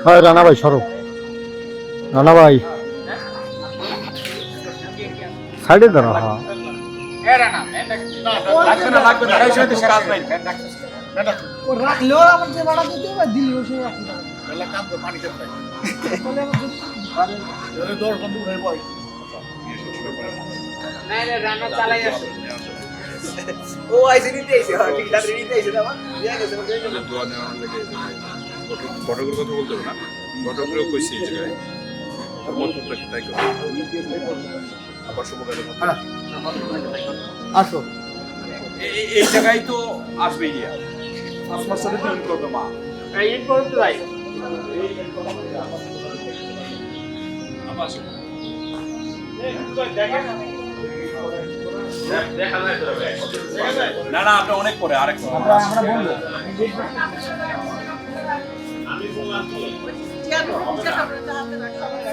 হ্যাঁ রানা ভাই সরব রানা ভাই সাইডে দাঁড়া হ্যাঁ রাখলেও আমার যে ভাড়া দিতে হবে দিলেও সে রাখতে হবে ও আইসি নিতে আইছে হ্যাঁ ঠিক আছে নিতে আইছে না দিয়া গেছে দোয়া নেওয়ার লাগে ঘটকের কথা বলতে হবে না ঘটকেরও কইছি এই জায়গায় আর মতটা কি তাই করে আবার শুভকামনা আসো এই জায়গায় তো আসবে ইয়া আসমার সাথে তো ইন করবে মা ইন করতে যাই না না আপনি অনেক পরে আরেক আমরা বলবো আমি বললাম